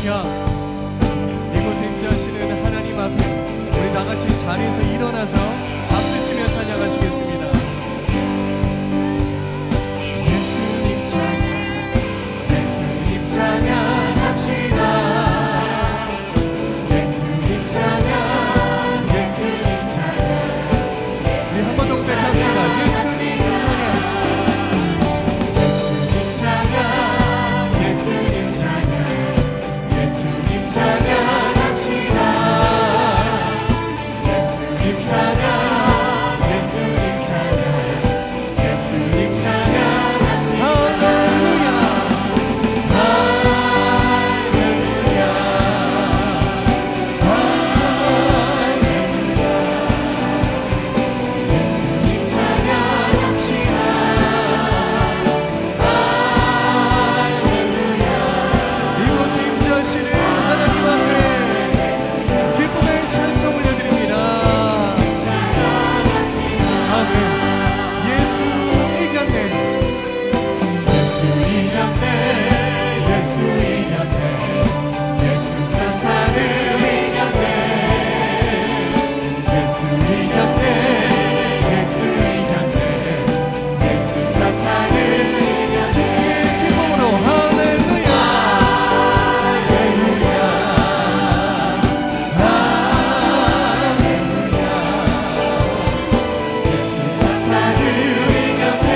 할렐루야. 이곳에 임재하시는 하나님 앞에 우리 다같이 자리에서 일어나서 박수치며 찬양하시겠습니다. 예수님 찬양, 예수님 찬양합시다. 예수님 찬양, 예수님 찬양. 우리 한 번 더 고백합시다. 예수님 찬양, 예수님 찬양, 예수님 찬양, 예수님 찬양합시다. 예수님 찬양, 예수님 찬양, 예수님 찬양. 할렐루야, 할렐루야, 할렐루야. 예수님 찬양합시다. 할렐루야. 이곳에 임재하시는 하나님 앞에 기쁨의 찬송 올려드립니다. 아멘. 예수 이겼네, 예수 이겼네, 예수 이겼네, 예수 사탄을 이겼네, 예수 이겼네, 예수 이겼네, 예수 사탄을. 승리의 기쁨으로 할렐루야, 할렐루야, 할렐루야. 예수 사탄을 이겼네.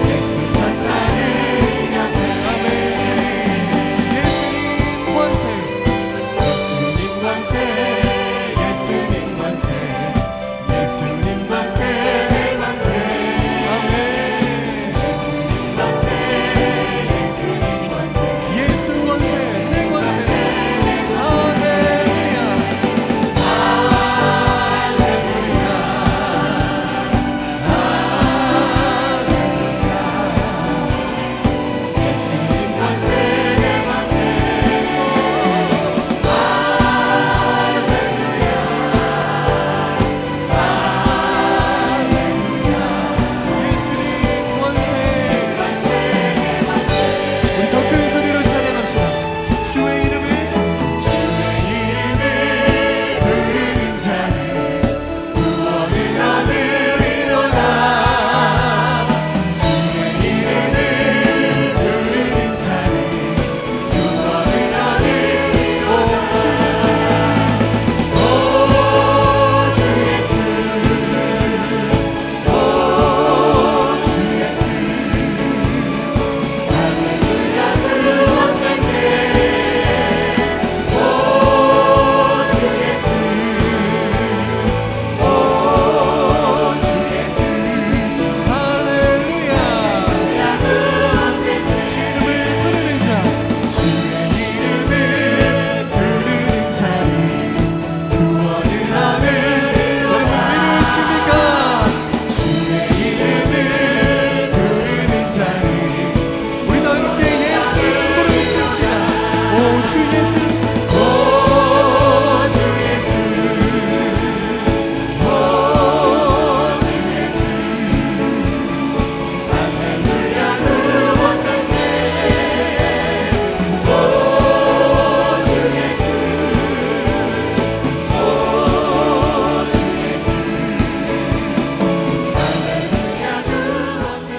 예수 사탄을 이겼네. 아멘. 예수님 권세, 예수님 권세, 예수님 권세, 예수님 권세, 내 권세. 아멘. 예수 권세, 내 권세. 할렐루야, 할렐루야, 할렐루야. 예수님 권세, 내 권세. 예수님 권세. 우리 더 큰 소리로 찬양합시다. 주의 이름을, 주의 이름을 부르는 자는 구원을 얻으리로다. 주의 이름을 부르는 자는 구원을 얻으리로다. 오 주 예수, 오 주 예수, 오 주 예수. 할렐루야, 구원받네. 오 주 예수, 오 주 예수. 할렐루야, 주 이름을 부르는 자, 주의 이름을 부르는 자는 구원을 얻는. 여러분 믿으십니까? 주의 이름을 부르는 자는. 우리 다 함께 예수 이름 부르십시다. 오 주 예수, 오 주 예수, 오 주 예수. 할렐루야, 구원받네. 오 주 예수, 오 주 예수. 할렐루야, 구원받네.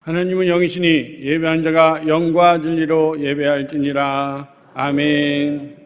하나님은 영이시니 예배한 자가 영과 진리로 예배할지니라. 아멘.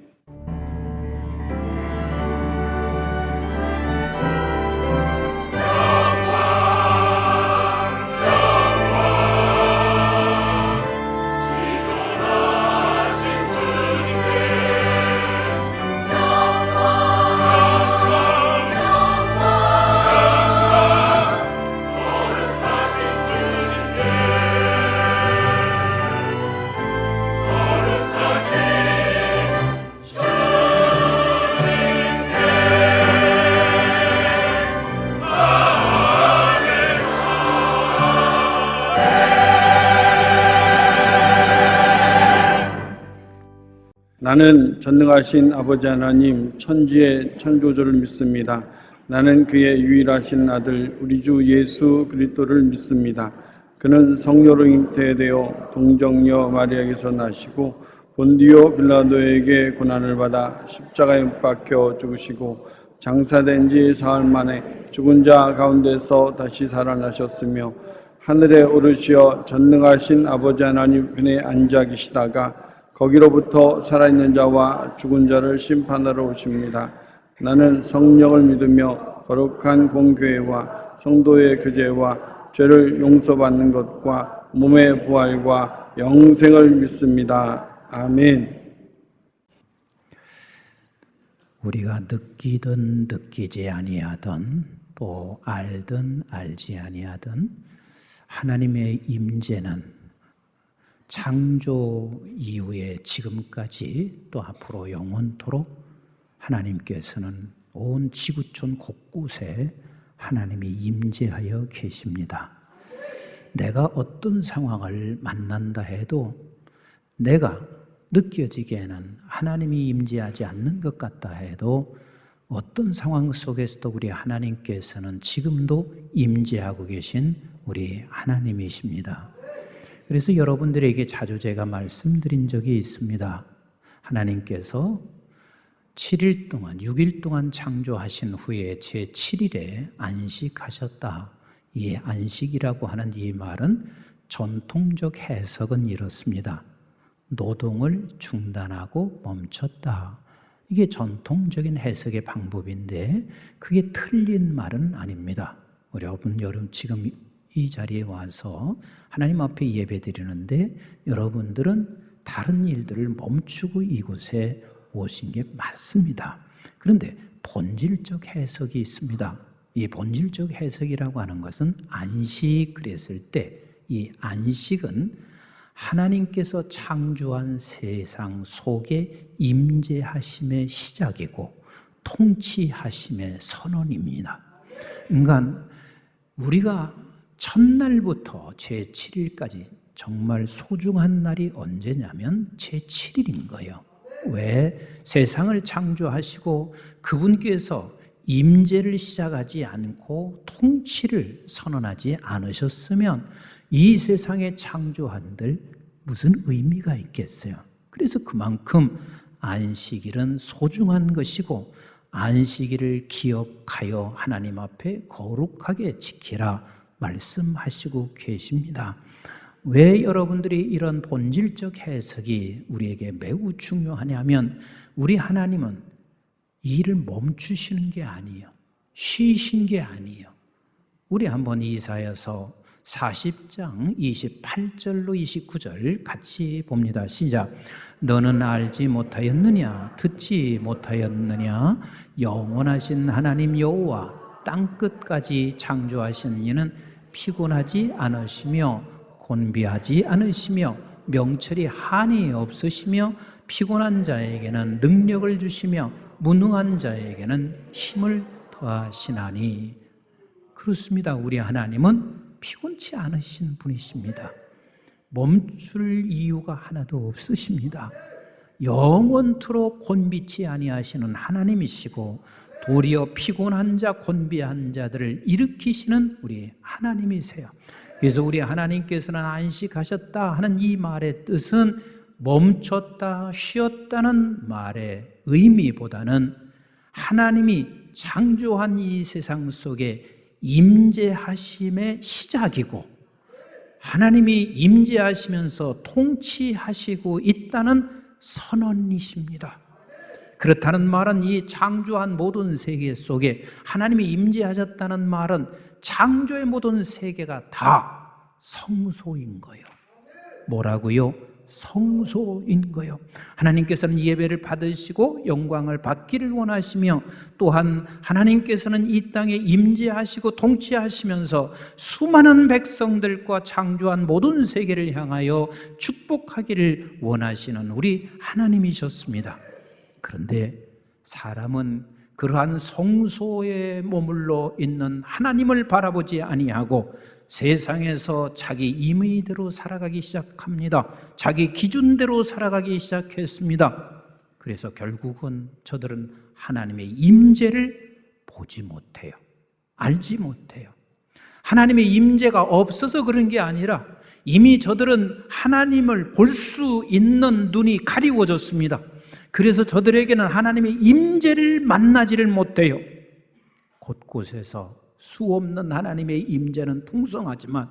나는 전능하신 아버지 하나님 천지의 창조주를 믿습니다. 나는 그의 유일하신 아들 우리 주 예수 그리스도를 믿습니다. 그는 성령으로 잉태되어 동정녀 마리아에게서 나시고 본디오 빌라도에게 고난을 받아 십자가에 못 박혀 죽으시고 장사된 지 사흘 만에 죽은 자 가운데서 다시 살아나셨으며 하늘에 오르시어 전능하신 아버지 하나님 편에 앉아 계시다가 거기로부터 살아있는 자와 죽은 자를 심판하러 오십니다. 나는 성령을 믿으며 거룩한 공교회와 성도의 교제와 죄를 용서받는 것과 몸의 부활과 영생을 믿습니다. 아멘. 우리가 느끼든 느끼지 아니하든 또 알든 알지 아니하든 하나님의 임재는 창조 이후에 지금까지 또 앞으로 영원토록 하나님께서는 온 지구촌 곳곳에 하나님이 임재하여 계십니다. 내가 어떤 상황을 만난다 해도 내가 느껴지기에는 하나님이 임재하지 않는 것 같다 해도 어떤 상황 속에서도 우리 하나님께서는 지금도 임재하고 계신 우리 하나님이십니다. 그래서 여러분들에게 자주 제가 말씀드린 적이 있습니다. 하나님께서 7일 동안 6일 동안 창조하신 후에 제7일에 안식하셨다. 이 안식이라고 하는 이 말은 전통적 해석은 이렇습니다. 노동을 중단하고 멈췄다. 이게 전통적인 해석의 방법인데 그게 틀린 말은 아닙니다. 여러분 지금 이 자리에 와서 하나님 앞에 예배드리는데 여러분들은 다른 일들을 멈추고 이곳에 오신 게 맞습니다. 그런데 본질적 해석이 있습니다. 이 본질적 해석이라고 하는 것은 안식 그랬을 때 이 안식은 하나님께서 창조한 세상 속에 임재하심의 시작이고 통치하심의 선언입니다. 그러니까 우리가 첫날부터 제7일까지 정말 소중한 날이 언제냐면 제7일인 거예요. 왜? 세상을 창조하시고 그분께서 임재를 시작하지 않고 통치를 선언하지 않으셨으면 이 세상에 창조한들 무슨 의미가 있겠어요? 그래서 그만큼 안식일은 소중한 것이고 안식일을 기억하여 하나님 앞에 거룩하게 지키라 말씀하시고 계십니다. 왜 여러분들이 이런 본질적 해석이 우리에게 매우 중요하냐면 우리 하나님은 일을 멈추시는 게 아니에요. 쉬신 게 아니에요. 우리 한번 이사야서 40장 28절로 29절 같이 봅니다. 시작. 너는 알지 못하였느냐? 듣지 못하였느냐? 영원하신 하나님 여호와 땅끝까지 창조하신 이는 피곤하지 않으시며 곤비하지 않으시며 명철이 한이 없으시며 피곤한 자에게는 능력을 주시며 무능한 자에게는 힘을 더하시나니. 그렇습니다. 우리 하나님은 피곤치 않으신 분이십니다. 멈출 이유가 하나도 없으십니다. 영원토록 곤비치 아니하시는 하나님이시고 도리어 피곤한 자, 곤비한 자들을 일으키시는 우리 하나님이세요. 그래서 우리 하나님께서는 안식하셨다 하는 이 말의 뜻은 멈췄다, 쉬었다는 말의 의미보다는 하나님이 창조한 이 세상 속에 임재하심의 시작이고 하나님이 임재하시면서 통치하시고 있다는 선언이십니다. 그렇다는 말은 이 창조한 모든 세계 속에 하나님이 임재하셨다는 말은 창조의 모든 세계가 다 성소인 거예요. 뭐라고요? 성소인 거예요. 하나님께서는 예배를 받으시고 영광을 받기를 원하시며 또한 하나님께서는 이 땅에 임재하시고 통치하시면서 수많은 백성들과 창조한 모든 세계를 향하여 축복하기를 원하시는 우리 하나님이셨습니다. 그런데 사람은 그러한 성소에 머물러 있는 하나님을 바라보지 아니하고 세상에서 자기 임의대로 살아가기 시작합니다. 자기 기준대로 살아가기 시작했습니다. 그래서 결국은 저들은 하나님의 임재를 보지 못해요. 알지 못해요. 하나님의 임재가 없어서 그런 게 아니라 이미 저들은 하나님을 볼 수 있는 눈이 가리워졌습니다. 그래서 저들에게는 하나님의 임재를 만나지를 못해요. 곳곳에서 수없는 하나님의 임재는 풍성하지만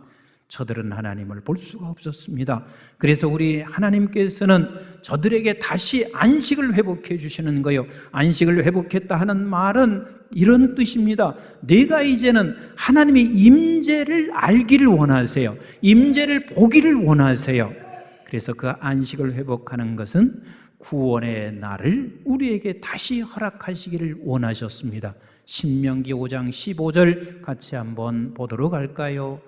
저들은 하나님을 볼 수가 없었습니다. 그래서 우리 하나님께서는 저들에게 다시 안식을 회복해 주시는 거예요. 안식을 회복했다 하는 말은 이런 뜻입니다. 내가 이제는 하나님의 임재를 알기를 원하세요. 임재를 보기를 원하세요. 그래서 그 안식을 회복하는 것은 구원의 날을 우리에게 다시 허락하시기를 원하셨습니다. 신명기 5장 15절 같이 한번 보도록 할까요?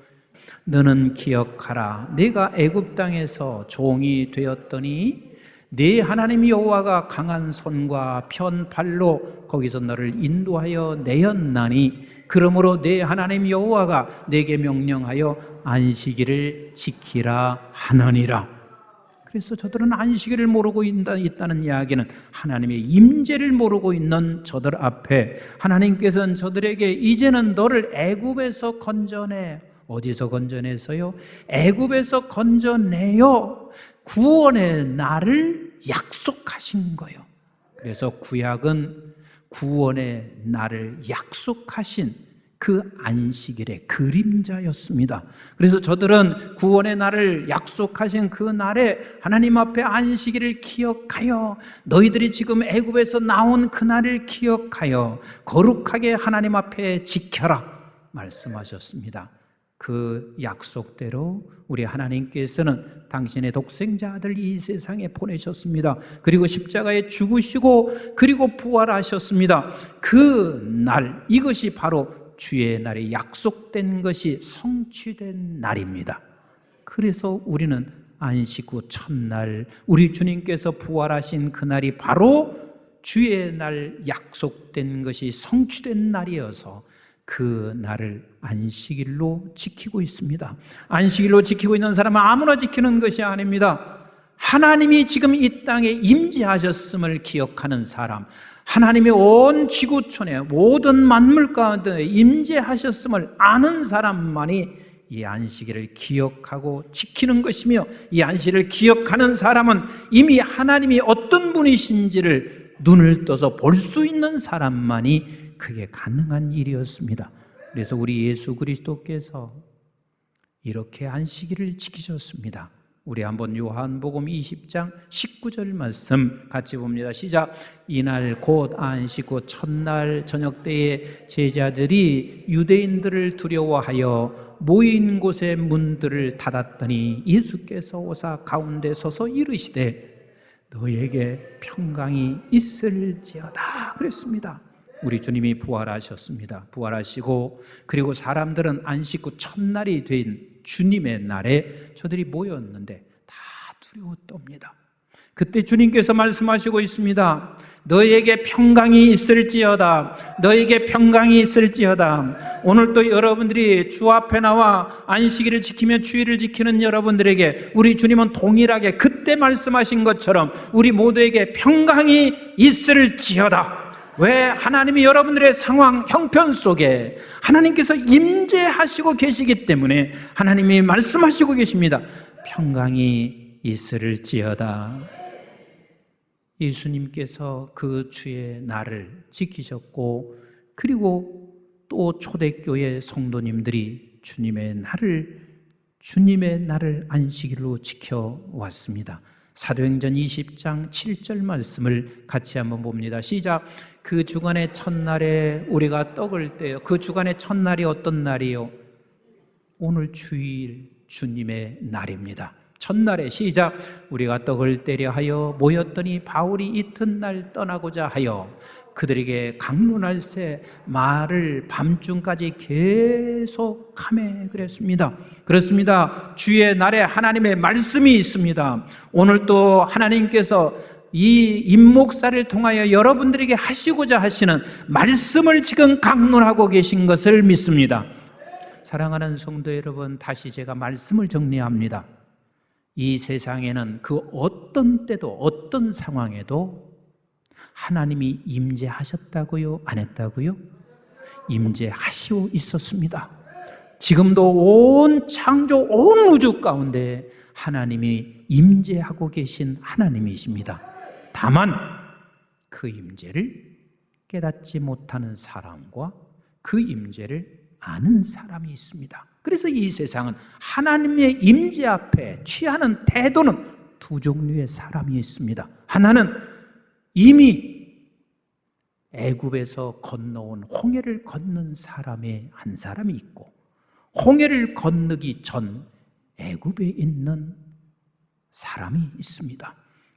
너는 기억하라. 내가 애굽 땅에서 종이 되었더니 네 하나님 여호와가 강한 손과 편 팔로 거기서 너를 인도하여 내었나니 그러므로 네 하나님 여호와가 내게 명령하여 안식일을 지키라 하느니라. 그래서 저들은 안식일을 모르고 있다는 이야기는 하나님의 임재를 모르고 있는 저들 앞에 하나님께서는 저들에게 이제는 너를 애굽에서 건져내. 어디서 건져내서요? 애굽에서 건져내요. 구원의 날을 약속하신 거예요. 그래서 구약은 구원의 날을 약속하신 그 안식일의 그림자였습니다. 그래서 저들은 구원의 날을 약속하신 그 날에 하나님 앞에 안식일을 기억하여 너희들이 지금 애굽에서 나온 그 날을 기억하여 거룩하게 하나님 앞에 지켜라 말씀하셨습니다. 그 약속대로 우리 하나님께서는 당신의 독생자 아들 이 세상에 보내셨습니다. 그리고 십자가에 죽으시고 그리고 부활하셨습니다. 그 날, 이것이 바로 주의 날에 약속된 것이 성취된 날입니다. 그래서 우리는 안식 후 첫날 우리 주님께서 부활하신 그날이 바로 주의 날 약속된 것이 성취된 날이어서 그 날을 안식일로 지키고 있습니다. 안식일로 지키고 있는 사람은 아무나 지키는 것이 아닙니다. 하나님이 지금 이 땅에 임재하셨음을 기억하는 사람, 하나님이 온 지구촌에 모든 만물 가운데 임재하셨음을 아는 사람만이 이 안식일을 기억하고 지키는 것이며, 이 안식일을 기억하는 사람은 이미 하나님이 어떤 분이신지를 눈을 떠서 볼 수 있는 사람만이 그게 가능한 일이었습니다. 그래서 우리 예수 그리스도께서 이렇게 안식일을 지키셨습니다. 우리 한번 요한복음 20장 19절 말씀 같이 봅니다. 시작. 이날 곧 안식 후 첫날 저녁 때에 제자들이 유대인들을 두려워하여 모인 곳의 문들을 닫았더니 예수께서 오사 가운데 서서 이르시되 너에게 평강이 있을지어다 그랬습니다. 우리 주님이 부활하셨습니다. 부활하시고 그리고 사람들은 안식 후 첫날이 된 주님의 날에 저들이 모였는데 다 두려웠답니다. 그때 주님께서 말씀하시고 있습니다. 너에게 평강이 있을지어다. 너에게 평강이 있을지어다. 오늘 또 여러분들이 주 앞에 나와 안식일을 지키며 주일을 지키는 여러분들에게 우리 주님은 동일하게 그때 말씀하신 것처럼 우리 모두에게 평강이 있을지어다. 왜? 하나님이 여러분들의 상황, 형편 속에 하나님께서 임재하시고 계시기 때문에 하나님이 말씀하시고 계십니다. 평강이 있을지어다. 예수님께서 그 주의 날을 지키셨고 그리고 또 초대교회 성도님들이 주님의 날을 안식일로 지켜왔습니다. 사도행전 20장 7절 말씀을 같이 한번 봅니다. 시작. 그 주간의 첫날에 우리가 떡을 떼어, 그 주간의 첫날이 어떤 날이요? 오늘 주일 주님의 날입니다. 첫날에 시작. 우리가 떡을 떼려 하여 모였더니 바울이 이튿날 떠나고자 하여 그들에게 강론할새 말을 밤중까지 계속 하매 그랬습니다. 그렇습니다. 주의 날에 하나님의 말씀이 있습니다. 오늘 또 하나님께서 이 임목사를 통하여 여러분들에게 하시고자 하시는 말씀을 지금 강론하고 계신 것을 믿습니다. 사랑하는 성도 여러분, 다시 제가 말씀을 정리합니다. 이 세상에는 그 어떤 때도 어떤 상황에도 하나님이 임재하셨다고요? 안 했다고요? 임재하시고 있었습니다. 지금도 온 창조, 온 우주 가운데 하나님이 임재하고 계신 하나님이십니다. 다만 그 임재를 깨닫지 못하는 사람과 그 임재를 아는 사람이 있습니다. 그래서 이 세상은 하나님의 임재 앞에 취하는 태도는 두 종류의 사람이 있습니다. 하나는 이미 애굽에서 건너온 홍해를 건넌 사람의 한 사람이 있고, 홍해를 건너기 전 애굽에 있는 사람이 있습니다.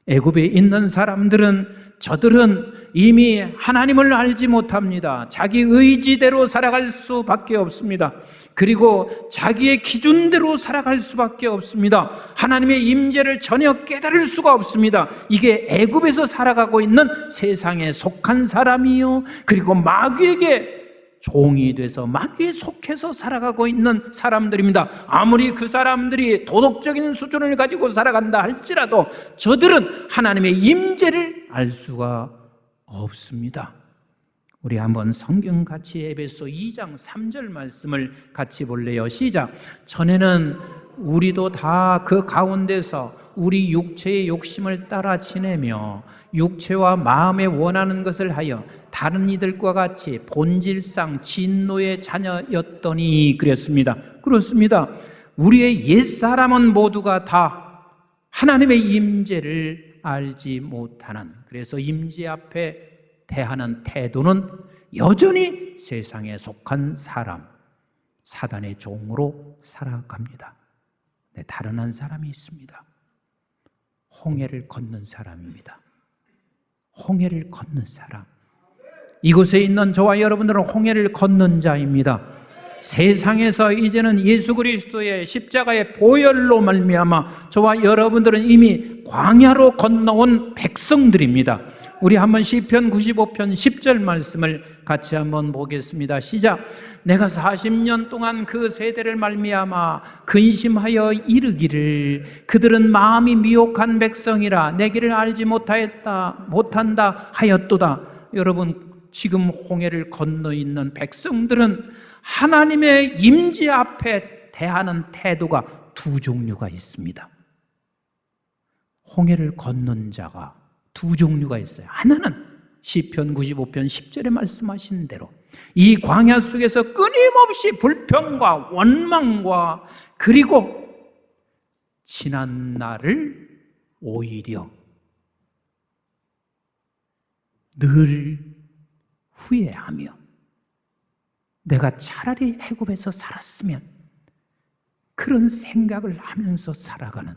애굽에 있는 사람들은, 저들은 이미 하나님을 알지 못합니다. 자기 의지대로 살아갈 수밖에 없습니다. 그리고 자기의 기준대로 살아갈 수밖에 없습니다. 하나님의 임재를 전혀 깨달을 수가 없습니다. 이게 애굽에서 살아가고 있는 세상에 속한 사람이요, 그리고 마귀에게 종이 돼서 마귀에 속해서 살아가고 있는 사람들입니다. 아무리 그 사람들이 도덕적인 수준을 가지고 살아간다 할지라도 저들은 하나님의 임재를 알 수가 없습니다. 우리 한번 성경 같이 에베소 2장 3절 말씀을 같이 볼래요? 시작. 전에는 우리도 다 그 가운데서 우리 육체의 욕심을 따라 지내며 육체와 마음에 원하는 것을 하여 다른 이들과 같이 본질상 진노의 자녀였더니 그랬습니다. 그렇습니다. 우리의 옛사람은 모두가 다 하나님의 임재를 알지 못하는, 그래서 임재 앞에 대하는 태도는 여전히 세상에 속한 사람, 사단의 종으로 살아갑니다. 네, 다른 한 사람이 있습니다. 홍해를 건넌 사람입니다. 홍해를 건넌 사람. 이곳에 있는 저와 여러분들은 홍해를 건넌 자입니다. 세상에서 이제는 예수 그리스도의 십자가의 보혈로 말미암아 저와 여러분들은 이미 광야로 건너온 백성들입니다. 우리 한번 시편 95편 10절 말씀을 같이 한번 보겠습니다. 시작. 내가 40년 동안 그 세대를 말미암아 근심하여 이르기를 그들은 마음이 미혹한 백성이라 내 길을 알지 못한다 하였도다. 여러분, 지금 홍해를 건너 있는 백성들은 하나님의 임재 앞에 대하는 태도가 두 종류가 있습니다. 홍해를 건넌 자가 두 종류가 있어요. 하나는 시편 95편 10절에 말씀하신 대로 이 광야 속에서 끊임없이 불평과 원망과 그리고 지난 날을 오히려 늘 후회하며 내가 차라리 애굽에서 살았으면, 그런 생각을 하면서 살아가는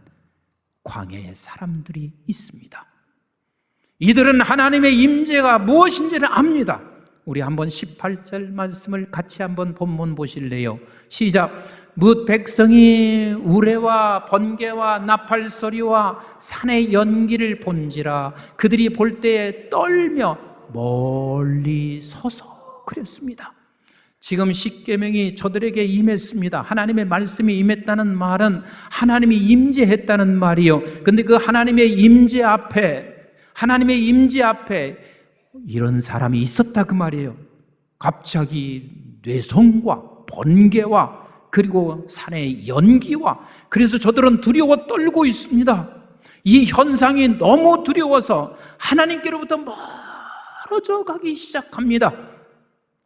광야의 사람들이 있습니다. 이들은 하나님의 임재가 무엇인지를 압니다. 우리 한번 18절 말씀을 같이 한번 본문 보실래요? 시작. 뭇 백성이 우레와 번개와 나팔 소리와 산의 연기를 본지라 그들이 볼 때에 떨며 멀리 서서 그랬습니다. 지금 십계명이 저들에게 임했습니다. 하나님의 말씀이 임했다는 말은 하나님이 임재했다는 말이요. 근데 그 하나님의 임재 앞에 이런 사람이 있었다 그 말이에요. 갑자기 뇌성과 번개와 그리고 산의 연기와, 그래서 저들은 두려워 떨고 있습니다. 이 현상이 너무 두려워서 하나님께로부터 멀어져 가기 시작합니다.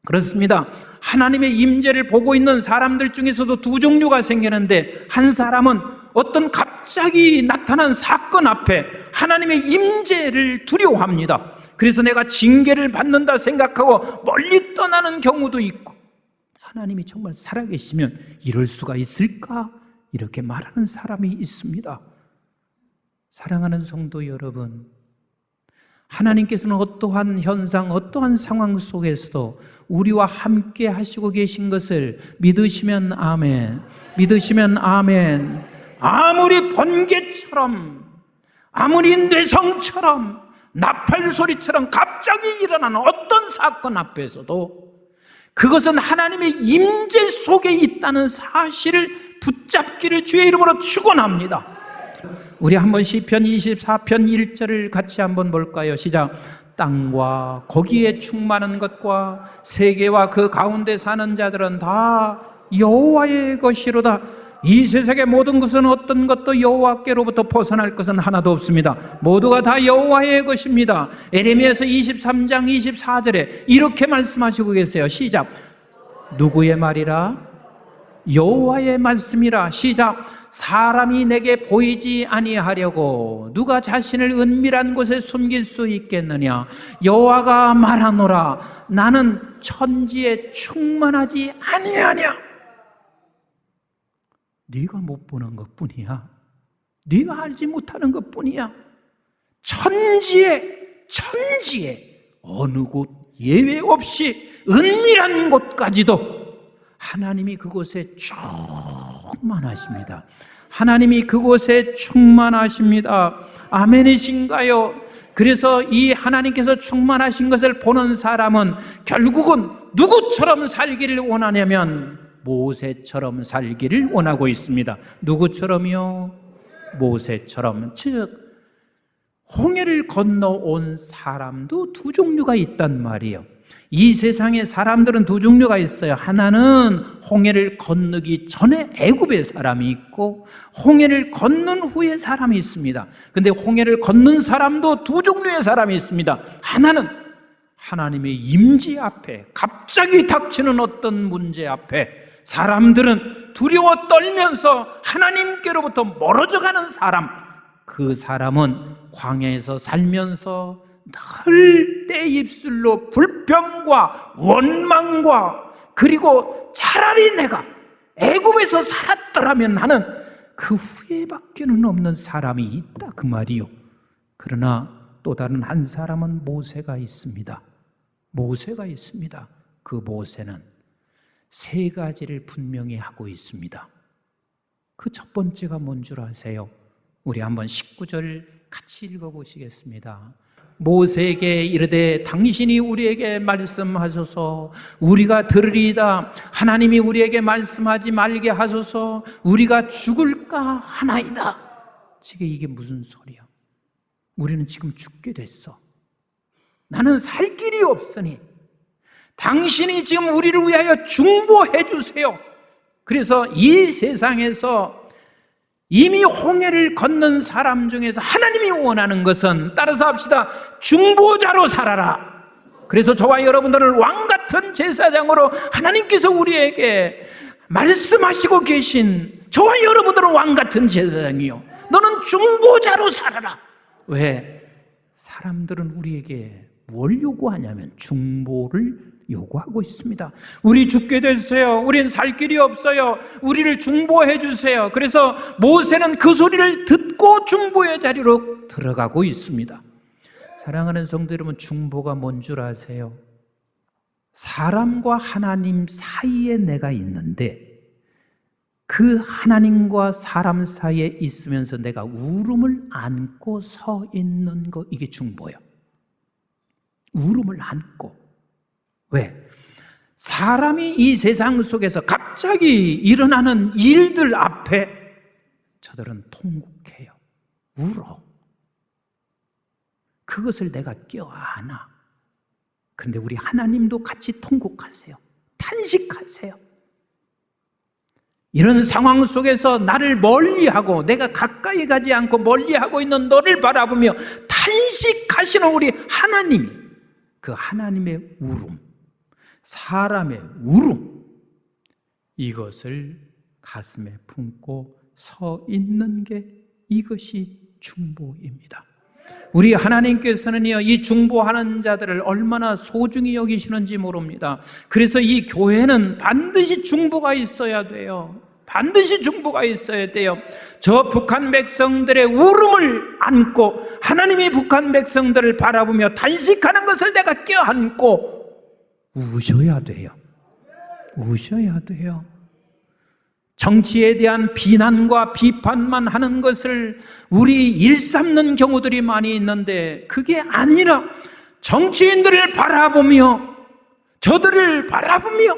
그렇습니다. 하나님의 임재를 보고 있는 사람들 중에서도 두 종류가 생기는데, 한 사람은 어떤 갑자기 나타난 사건 앞에 하나님의 임재를 두려워합니다. 그래서 내가 징계를 받는다 생각하고 멀리 떠나는 경우도 있고, 하나님이 정말 살아계시면 이럴 수가 있을까? 이렇게 말하는 사람이 있습니다. 사랑하는 성도 여러분, 하나님께서는 어떠한 현상, 어떠한 상황 속에서도 우리와 함께 하시고 계신 것을 믿으시면 아멘, 믿으시면 아멘. 아무리 번개처럼, 아무리 뇌성처럼, 나팔 소리처럼 갑자기 일어나는 어떤 사건 앞에서도 그것은 하나님의 임재 속에 있다는 사실을 붙잡기를 주의 이름으로 축원합니다. 우리 한번 시편 24편 1절을 같이 한번 볼까요? 시작. 땅과 거기에 충만한 것과 세계와 그 가운데 사는 자들은 다 여호와의 것이로다. 이 세상의 모든 것은 어떤 것도 여호와께로부터 벗어날 것은 하나도 없습니다. 모두가 다 여호와의 것입니다. 에레미야서 23장 24절에 이렇게 말씀하시고 계세요. 시작. 누구의 말이라? 여호와의 말씀이라. 시작. 사람이 내게 보이지 아니하려고 누가 자신을 은밀한 곳에 숨길 수 있겠느냐? 여호와가 말하노라. 나는 천지에 충만하지 아니하냐? 네가 못 보는 것뿐이야. 네가 알지 못하는 것뿐이야. 천지에 어느 곳 예외 없이 은밀한 곳까지도 하나님이 그곳에 충만하십니다. 하나님이 그곳에 충만하십니다. 아멘이신가요? 그래서 이 하나님께서 충만하신 것을 보는 사람은 결국은 누구처럼 살기를 원하냐면 모세처럼 살기를 원하고 있습니다. 누구처럼요? 모세처럼. 즉 홍해를 건너온 사람도 두 종류가 있단 말이에요. 이 세상에 사람들은 두 종류가 있어요. 하나는 홍해를 건너기 전에 애굽의 사람이 있고 홍해를 건넌 후에 사람이 있습니다. 근데 홍해를 건넌 사람도 두 종류의 사람이 있습니다. 하나는 하나님의 임재 앞에 갑자기 닥치는 어떤 문제 앞에 사람들은 두려워 떨면서 하나님께로부터 멀어져가는 사람, 그 사람은 광야에서 살면서 늘 내 입술로 불평과 원망과 그리고 차라리 내가 애굽에서 살았더라면 하는 그 후회밖에는 없는 사람이 있다 그 말이요. 그러나 또 다른 한 사람은 모세가 있습니다. 모세가 있습니다. 그 모세는 세 가지를 분명히 하고 있습니다. 그 첫 번째가 뭔 줄 아세요? 우리 한번 19절 같이 읽어보시겠습니다. 모세에게 이르되 당신이 우리에게 말씀하소서 우리가 들으리이다. 하나님이 우리에게 말씀하지 말게 하소서 우리가 죽을까 하나이다. 지금 이게 무슨 소리야? 우리는 지금 죽게 됐어. 나는 살 길이 없으니 당신이 지금 우리를 위하여 중보해 주세요. 그래서 이 세상에서 이미 홍해를 건넌 사람 중에서 하나님이 원하는 것은, 따라서 합시다, 중보자로 살아라. 그래서 저와 여러분들을 왕같은 제사장으로 하나님께서 우리에게 말씀하시고 계신, 저와 여러분들은 왕같은 제사장이요, 너는 중보자로 살아라. 왜? 사람들은 우리에게 뭘 요구하냐면 중보를 요구하고 있습니다. 우리 죽게 됐어요. 우린 살 길이 없어요. 우리를 중보해 주세요. 그래서 모세는 그 소리를 듣고 중보의 자리로 들어가고 있습니다. 사랑하는 성도 여러분, 중보가 뭔 줄 아세요? 사람과 하나님 사이에 내가 있는데 그 하나님과 사람 사이에 있으면서 내가 울음을 안고 서 있는 거, 이게 중보예요. 울음을 안고. 왜? 사람이 이 세상 속에서 갑자기 일어나는 일들 앞에 저들은 통곡해요. 울어. 그것을 내가 껴안아. 그런데 우리 하나님도 같이 통곡하세요. 탄식하세요. 이런 상황 속에서 나를 멀리하고 내가 가까이 가지 않고 멀리하고 있는 너를 바라보며 탄식하시는 우리 하나님이, 그 하나님의 울음, 사람의 울음, 이것을 가슴에 품고 서 있는 게, 이것이 중보입니다. 우리 하나님께서는요, 이 중보하는 자들을 얼마나 소중히 여기시는지 모릅니다. 그래서 이 교회는 반드시 중보가 있어야 돼요. 반드시 중보가 있어야 돼요. 저 북한 백성들의 울음을 안고 하나님이 북한 백성들을 바라보며 탄식하는 것을 내가 껴안고 우셔야 돼요. 우셔야 돼요. 정치에 대한 비난과 비판만 하는 것을 우리 일삼는 경우들이 많이 있는데, 그게 아니라 정치인들을 바라보며, 저들을 바라보며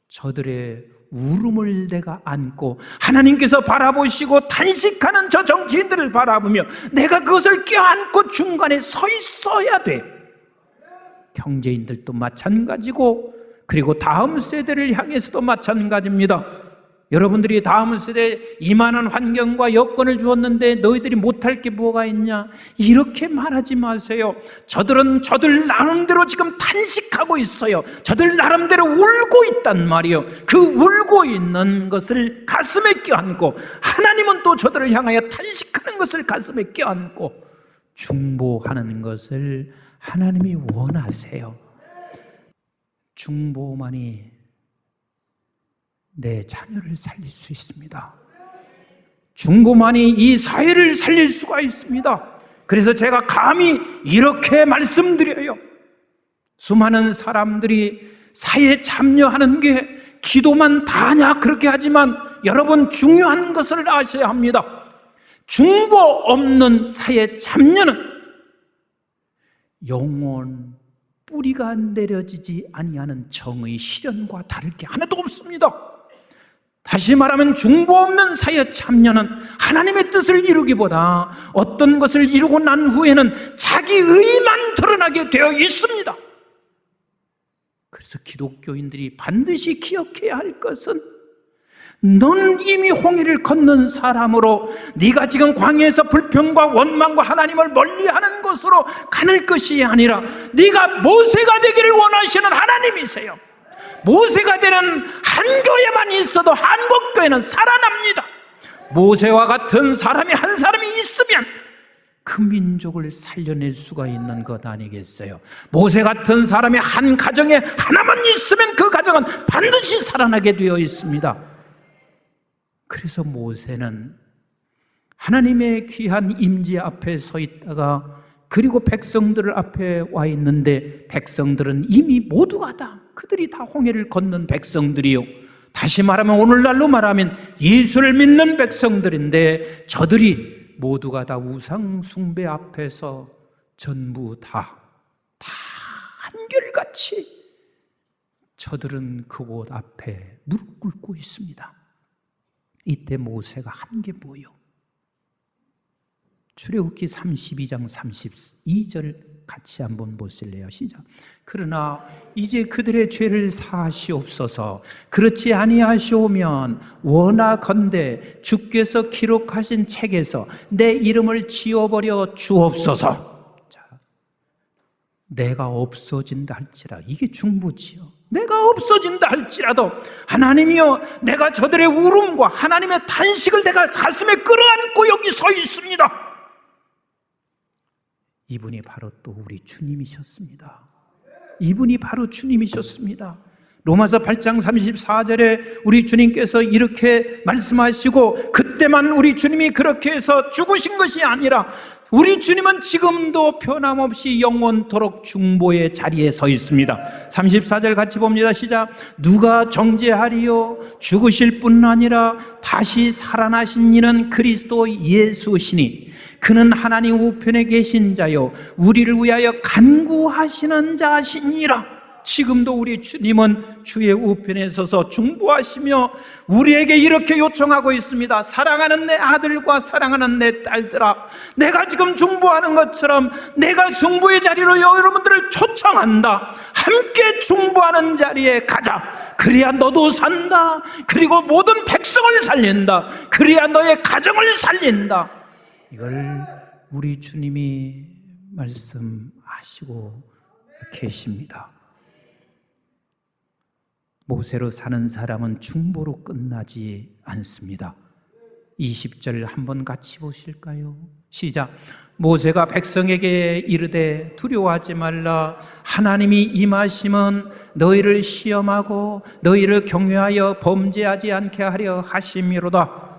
저들의 울음을 내가 안고 하나님께서 바라보시고 탄식하는 저 정치인들을 바라보며 내가 그것을 껴안고 중간에 서 있어야 돼. 경제인들도 마찬가지고 그리고 다음 세대를 향해서도 마찬가지입니다. 여러분들이 다음 세대에 이만한 환경과 여건을 주었는데 너희들이 못할 게 뭐가 있냐? 이렇게 말하지 마세요. 저들은 저들 나름대로 지금 탄식하고 있어요. 저들 나름대로 울고 있단 말이에요. 그 울고 있는 것을 가슴에 껴안고 하나님은 또 저들을 향하여 탄식하는 것을 가슴에 껴안고 중보하는 것을 하나님이 원하세요. 중보만이 내 자녀를 살릴 수 있습니다. 중보만이 이 사회를 살릴 수가 있습니다. 그래서 제가 감히 이렇게 말씀드려요. 수많은 사람들이 사회에 참여하는 게 기도만 다냐 그렇게 하지만 여러분 중요한 것을 아셔야 합니다. 중보 없는 사회 참여는 영원 뿌리가 내려지지 아니하는 정의 실현과 다를 게 하나도 없습니다. 다시 말하면 중보 없는 사회 참여는 하나님의 뜻을 이루기보다 어떤 것을 이루고 난 후에는 자기 의만 드러나게 되어 있습니다. 그래서 기독교인들이 반드시 기억해야 할 것은 너는 이미 홍해를 건넌 사람으로 네가 지금 광야에서 불평과 원망과 하나님을 멀리하는 것으로 가는 것이 아니라 네가 모세가 되기를 원하시는 하나님이세요. 모세가 되는 한 교회만 있어도 한국 교회는 살아납니다. 모세와 같은 사람이 한 사람이 있으면 그 민족을 살려낼 수가 있는 것 아니겠어요? 모세 같은 사람이 한 가정에 하나만 있으면 그 가정은 반드시 살아나게 되어 있습니다. 그래서 모세는 하나님의 귀한 임재 앞에 서 있다가 그리고 백성들 앞에 와 있는데 백성들은 이미 모두가 다 그들이 다 홍해를 건넌 백성들이요. 다시 말하면 오늘날로 말하면 예수를 믿는 백성들인데 저들이 모두가 다 우상 숭배 앞에서 전부 다 한결같이 저들은 그곳 앞에 무릎 꿇고 있습니다. 이때 모세가 한 게 뭐요? 출애굽기 32장 32절 같이 한번 보실래요? 시작. 그러나 이제 그들의 죄를 사하시옵소서. 그렇지 아니하시오면 원하건대 주께서 기록하신 책에서 내 이름을 지워버려 주옵소서. 자, 내가 없어진다 할지라 이게 중보지요. 내가 없어진다 할지라도 하나님이여 내가 저들의 울음과 하나님의 탄식을 내가 가슴에 끌어안고 여기 서 있습니다. 이분이 바로 또 우리 주님이셨습니다. 이분이 바로 주님이셨습니다. 로마서 8장 34절에 우리 주님께서 이렇게 말씀하시고 그때만 우리 주님이 그렇게 해서 죽으신 것이 아니라 우리 주님은 지금도 변함없이 영원토록 중보의 자리에 서 있습니다. 34절 같이 봅니다. 시작. 누가 정죄하리요? 죽으실 뿐 아니라 다시 살아나신 이는 그리스도 예수시니 그는 하나님 우편에 계신 자요 우리를 위하여 간구하시는 자시니라. 지금도 우리 주님은 주의 우편에 서서 중보하시며 우리에게 이렇게 요청하고 있습니다. 사랑하는 내 아들과 사랑하는 내 딸들아, 내가 지금 중보하는 것처럼 내가 중보의 자리로 여러분들을 초청한다. 함께 중보하는 자리에 가자. 그래야 너도 산다. 그리고 모든 백성을 살린다. 그래야 너의 가정을 살린다. 이걸 우리 주님이 말씀하시고 계십니다. 모세로 사는 사람은 중보로 끝나지 않습니다. 20절 한번 같이 보실까요? 시작. 모세가 백성에게 이르되 두려워하지 말라. 하나님이 임하심은 너희를 시험하고 너희를 경외하여 범죄하지 않게 하려 하심이로다.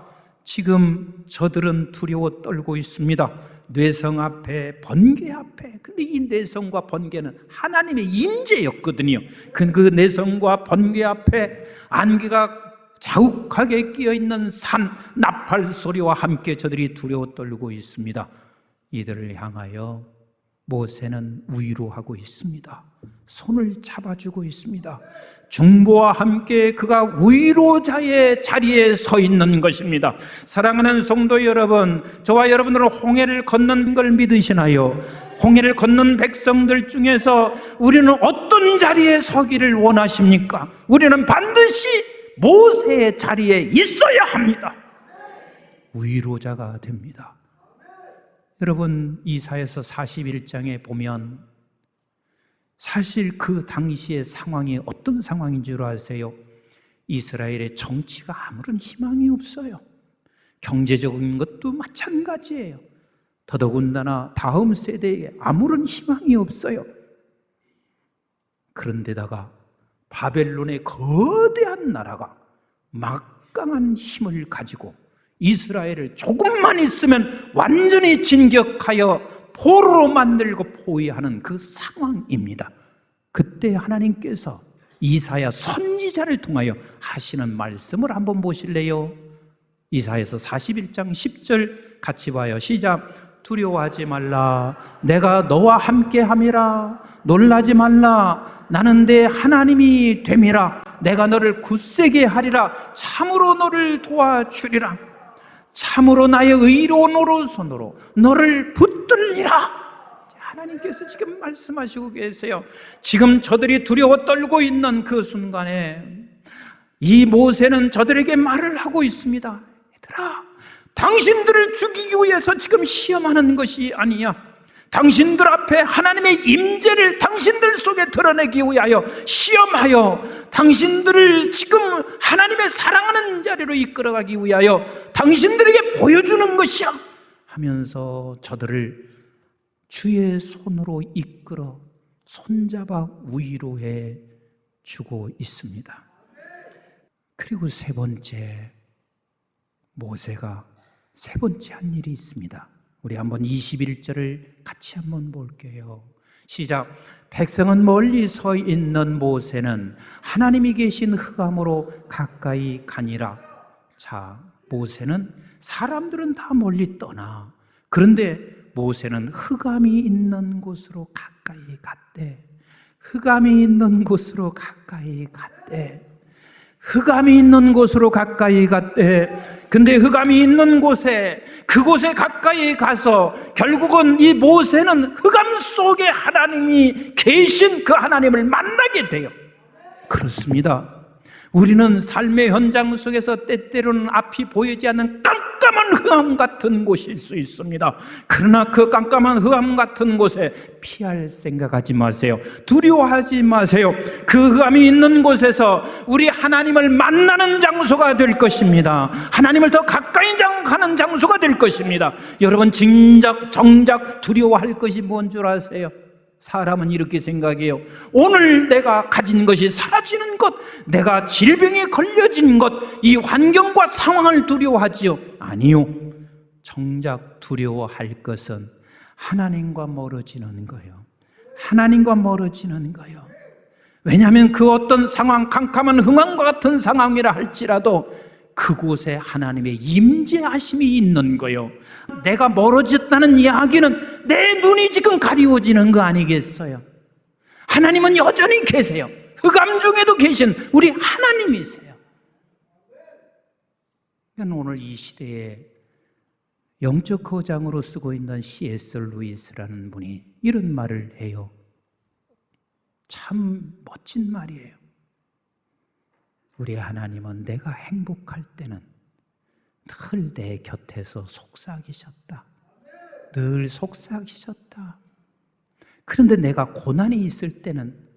지금 저들은 두려워 떨고 있습니다. 뇌성 앞에, 번개 앞에. 근데 이 뇌성과 번개는 하나님의 임재였거든요. 그 뇌성과 번개 앞에 안개가 자욱하게 끼어있는 산, 나팔 소리와 함께 저들이 두려워 떨고 있습니다. 이들을 향하여 모세는 위로하고 있습니다. 손을 잡아주고 있습니다. 중보와 함께 그가 위로자의 자리에 서 있는 것입니다. 사랑하는 성도 여러분, 저와 여러분들은 홍해를 건넌 걸 믿으시나요? 홍해를 건넌 백성들 중에서 우리는 어떤 자리에 서기를 원하십니까? 우리는 반드시 모세의 자리에 있어야 합니다. 위로자가 됩니다. 여러분, 이사야서 41장에 보면 사실 그 당시의 상황이 어떤 상황인 줄 아세요? 이스라엘의 정치가 아무런 희망이 없어요. 경제적인 것도 마찬가지예요. 더더군다나 다음 세대에 아무런 희망이 없어요. 그런데다가 바벨론의 거대한 나라가 막강한 힘을 가지고 이스라엘을 조금만 있으면 완전히 진격하여 포로로 만들고 포위하는 그 상황입니다. 그때 하나님께서 이사야 선지자를 통하여 하시는 말씀을 한번 보실래요? 이사야서 41장 10절 같이 봐요. 시작. 두려워하지 말라. 내가 너와 함께함이라. 놀라지 말라. 나는 내 하나님이 됨이라. 내가 너를 굳세게 하리라. 참으로 너를 도와주리라. 참으로 나의 의로운 오른손으로 너를 붙들리라. 하나님께서 지금 말씀하시고 계세요. 지금 저들이 두려워 떨고 있는 그 순간에 이 모세는 저들에게 말을 하고 있습니다. 얘들아, 당신들을 죽이기 위해서 지금 시험하는 것이 아니야. 당신들 앞에 하나님의 임재를 당신들 속에 드러내기 위하여 시험하여 당신들을 지금 하나님의 사랑하는 자리로 이끌어가기 위하여 당신들에게 보여주는 것이야 하면서 저들을 주의 손으로 이끌어 손잡아 위로해 주고 있습니다. 그리고 세 번째, 모세가 세 번째 한 일이 있습니다. 우리 한번 21절을 같이 한번 볼게요. 시작. 백성은 멀리 서 있는 모세는 하나님이 계신 흑암으로 가까이 가니라. 자, 모세는 사람들은 다 멀리 떠나. 그런데 모세는 흑암이 있는 곳으로 가까이 갔대. 흑암이 있는 곳으로 가까이 갔대. 흑암이 있는 곳으로 가까이 갔대. 근데 흑암이 있는 곳에, 그곳에 가까이 가서 결국은 이 모세는 흑암 속에 하나님이 계신 그 하나님을 만나게 돼요. 그렇습니다. 우리는 삶의 현장 속에서 때때로는 앞이 보이지 않는 깜깜한 흑암 같은 곳일 수 있습니다. 그러나 그 깜깜한 흑암 같은 곳에 피할 생각하지 마세요. 두려워하지 마세요. 그 흑암이 있는 곳에서 우리 하나님을 만나는 장소가 될 것입니다. 하나님을 더 가까이 가는 장소가 될 것입니다. 여러분, 정작 두려워할 것이 뭔 줄 아세요? 사람은 이렇게 생각해요. 오늘 내가 가진 것이 사라지는 것, 내가 질병에 걸려진 것, 이 환경과 상황을 두려워하지요. 아니요. 정작 두려워할 것은 하나님과 멀어지는 거예요. 하나님과 멀어지는 거예요. 왜냐하면 그 어떤 상황, 캄캄한 흑암과 같은 상황이라 할지라도 그곳에 하나님의 임재하심이 있는 거예요. 내가 멀어졌다는 이야기는 내 눈이 지금 가리워지는 거 아니겠어요? 하나님은 여전히 계세요. 흑암 중에도 계신 우리 하나님이세요. 오늘 이 시대에 영적 거장으로 쓰고 있는 C.S. 루이스라는 분이 이런 말을 해요. 참 멋진 말이에요. 우리 하나님은 내가 행복할 때는 늘 내 곁에서 속삭이셨다. 늘 속삭이셨다. 그런데 내가 고난이 있을 때는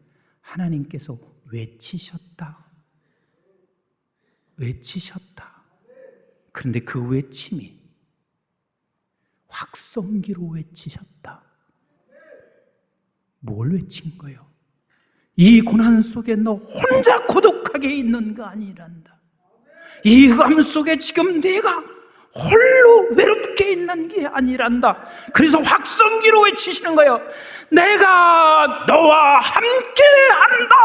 하나님께서 외치셨다. 외치셨다. 그런데 그 외침이 확성기로 외치셨다. 뭘 외친 거예요? 이 고난 속에 너 혼자 고독하게 있는 거 아니란다. 이 흑암 속에 지금 내가 홀로 외롭게 있는 게 아니란다. 그래서 확성기로 외치시는 거예요. 내가 너와 함께 한다.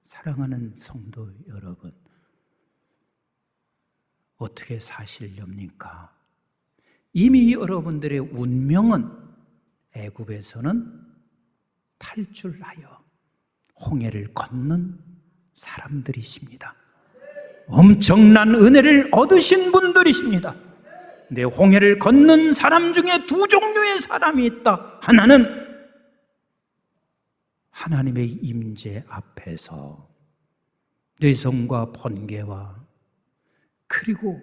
사랑하는 성도 여러분, 어떻게 사시렵니까? 이미 여러분들의 운명은 애굽에서는 탈출하여 홍해를 걷는 사람들이십니다. 엄청난 은혜를 얻으신 분들이십니다. 내 홍해를 걷는 사람 중에 두 종류의 사람이 있다. 하나는 하나님의 임재 앞에서 뇌성과 번개와 그리고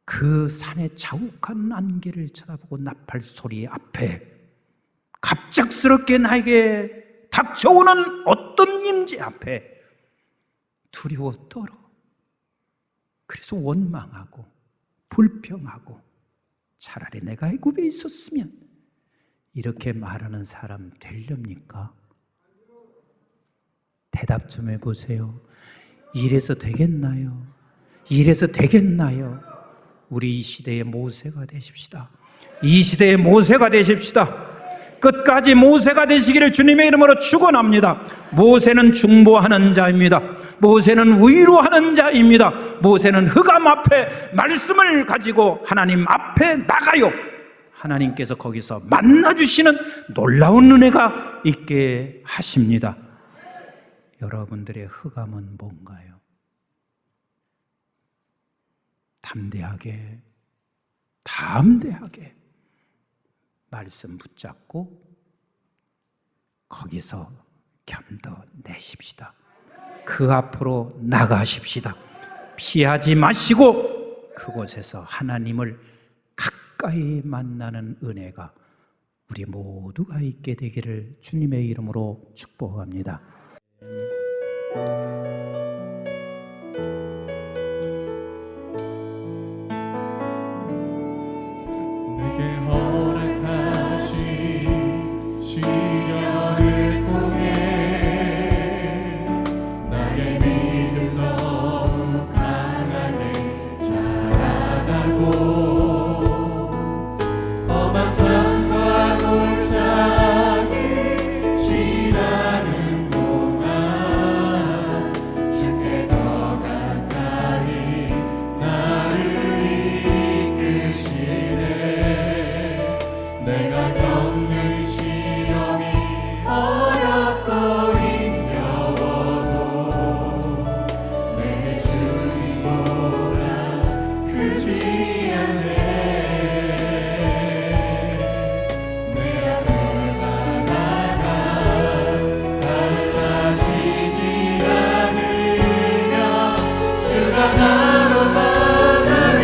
그 산의 자욱한 안개를 쳐다보고 나팔 소리 앞에 갑작스럽게 나에게 닥쳐오는 어떤 임재 앞에 두려워 떨어. 그래서 원망하고 불평하고 차라리 내가 애굽에 있었으면 이렇게 말하는 사람 되렵니까? 대답 좀 해보세요. 이래서 되겠나요? 이래서 되겠나요? 우리 이 시대의 모세가 되십시다. 이 시대의 모세가 되십시다. 끝까지 모세가 되시기를 주님의 이름으로 축원합니다. 모세는 중보하는 자입니다. 모세는 위로하는 자입니다. 모세는 흑암 앞에 말씀을 가지고 하나님 앞에 나가요. 하나님께서 거기서 만나주시는 놀라운 은혜가 있게 하십니다. 여러분들의 흑암은 뭔가요? 담대하게 말씀 붙잡고 거기서 견뎌내십시다. 그 앞으로 나가십시다. 피하지 마시고 그곳에서 하나님을 가까이 만나는 은혜가 우리 모두가 있게 되기를 주님의 이름으로 축복합니다. 내게 허락하신 시련을 통해 나의 믿음 너무 강하게 자라나고 험한 삶과 골짜기 지나는 동안 주께 더 가까이 나를 이끄시네. 내가 겪는 시험이 어렵고 힘겨워도 내 주님 보라 크지 않네. 내 앞을 바다가 갈라지지 않으며 주가 나로 바다를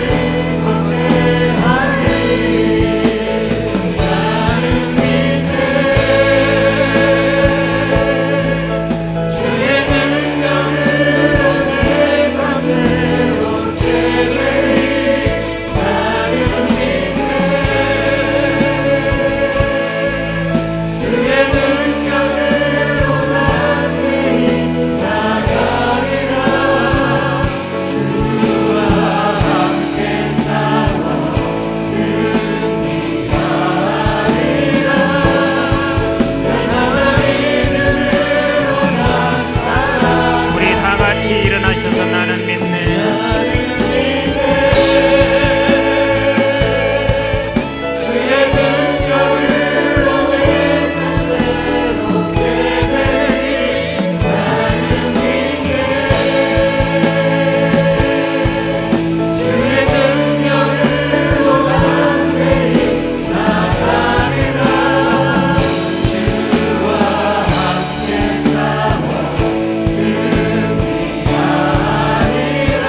건너하리. 나는 믿네. 주의 능력으로 내 삶 새롭게 되리. 나는 믿네. 주의 능력으로 나 그리 나가리라. 주와 함께 싸워 승리하리라. 난 하나님의 믿음으로 난 살아. 우리 다 같이 일어나셔서 나는 믿네. 주의 능력으로 내 삶 새롭게 되리. 나는 믿네. 주의 능력으로 함께 나가리라. 주와 함께 싸워 승리하리라.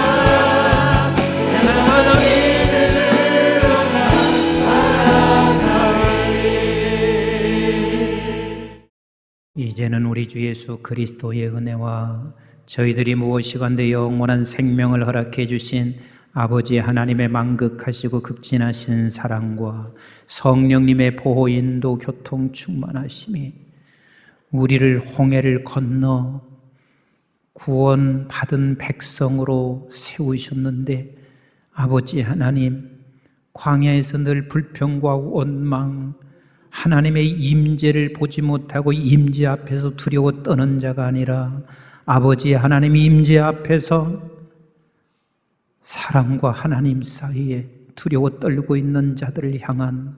난 하나님의 믿음으로 난 살아가리. 이제는 우리 주 예수 그리스도의 은혜와 저희들이 무엇이건대 영원한 생명을 허락해 주신 아버지 하나님의 만극하시고 극진하신 사랑과 성령님의 보호 인도 교통 충만하심이 우리를 홍해를 건너 구원받은 백성으로 세우셨는데 아버지 하나님 광야에서 늘 불평과 원망 하나님의 임재를 보지 못하고 임재 앞에서 두려워 떠는 자가 아니라 아버지 하나님의 임재 앞에서 사랑과 하나님 사이에 두려워 떨고 있는 자들을 향한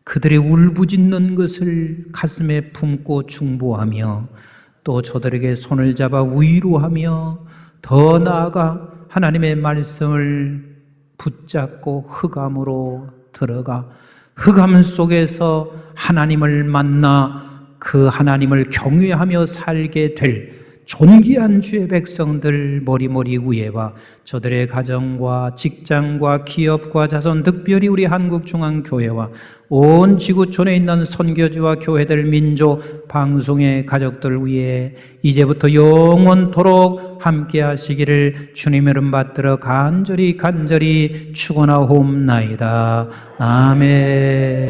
그들의 울부짖는 것을 가슴에 품고 중보하며 또 저들에게 손을 잡아 위로하며 더 나아가 하나님의 말씀을 붙잡고 흑암으로 들어가 흑암 속에서 하나님을 만나 그 하나님을 경외하며 살게 될 존귀한 주의 백성들 머리머리 위에와 저들의 가정과 직장과 기업과 자손, 특별히 우리 한국중앙교회와 온 지구촌에 있는 선교지와 교회들, 민족, 방송의 가족들 위에 이제부터 영원토록 함께 하시기를 주님의 이름 받들어 간절히 축원하옵나이다. 아멘.